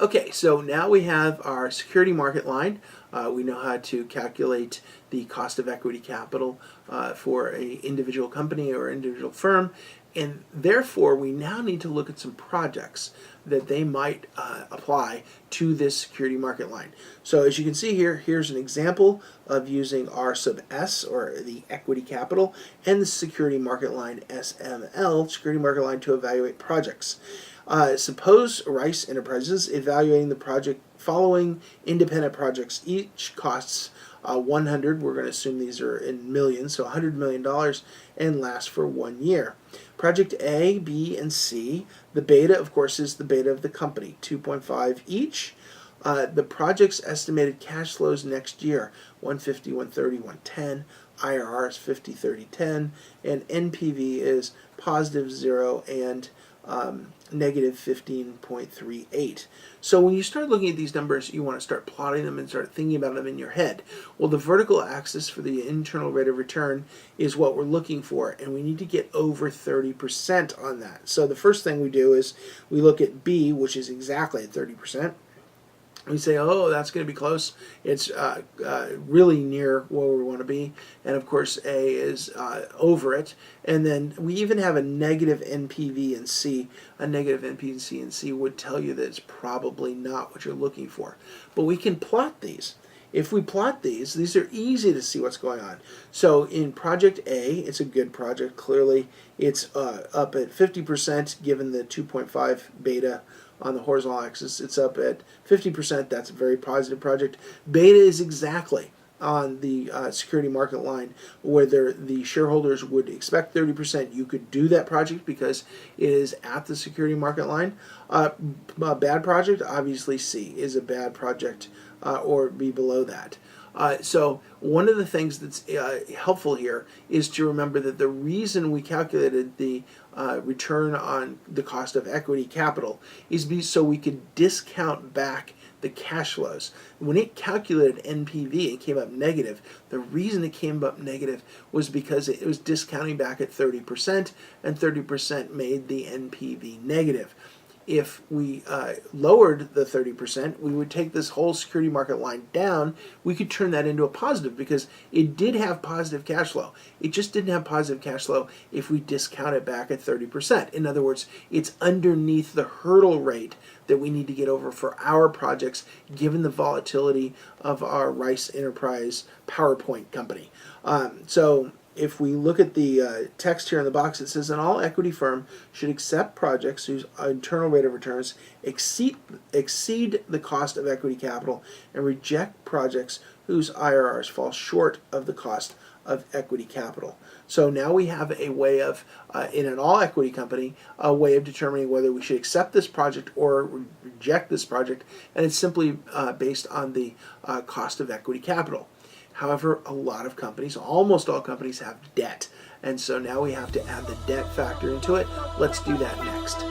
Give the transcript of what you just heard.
Okay, so now we have our security market line. We know how to calculate the cost of equity capital for an individual company or individual firm, and therefore we now need to look at some projects that they might apply to this security market line. So as you can see here, here's an example of using R sub S, or the equity capital, and the security market line SML, security market line, to evaluate projects. Suppose Rice Enterprises evaluating the project following independent projects. Each costs 100, we're going to assume these are in millions, so $100 million, and lasts for 1 year. Project A, B, and C, the beta, of course, is the beta of the company, 2.5 each. The project's estimated cash flows next year, 150, 130, 110. IRR is 50, 30, 10. And NPV is positive 0 and negative 15.38. So when you start looking at these numbers, you want to start plotting them and start thinking about them in your head. Well, the vertical axis for the internal rate of return is what we're looking for, and we need to get over 30% on that. So the first thing we do is we look at B, which is exactly at 30%. We say, oh, that's going to be close. It's really near where we want to be. And of course, A is over it. And then we even have a negative NPV in C. A negative NPV in C would tell you that it's probably not what you're looking for. But we can plot these. If we plot these are easy to see what's going on. So in project A, it's a good project. Clearly, it's up at 50% given the 2.5 beta on the horizontal axis. It's up at 50%. That's a very positive project. Beta is exactly on the security market line where the shareholders would expect 30%. You could do that project because it is at the security market line. A bad project, obviously C is a bad project, or be below that. So one of the things that's helpful here is to remember that the reason we calculated the return on the cost of equity capital is so we could discount back the cash flows. When it calculated NPV and came up negative, the reason it came up negative was because it was discounting back at 30%, and 30% made the NPV negative. If we lowered the 30%, we would take this whole security market line down. We could turn that into a positive because it did have positive cash flow. It just didn't have positive cash flow if we discount it back at 30%. In other words, it's underneath the hurdle rate that we need to get over for our projects given the volatility of our Rice Enterprise PowerPoint company. So if we look at the text here in the box, it says an all-equity firm should accept projects whose internal rate of returns exceed the cost of equity capital and reject projects whose IRRs fall short of the cost of equity capital. So now we have a way of, in an all-equity company, a way of determining whether we should accept this project or reject this project, and it's simply based on the cost of equity capital. However, a lot of companies, almost all companies, have debt. And so now we have to add the debt factor into it. Let's do that next.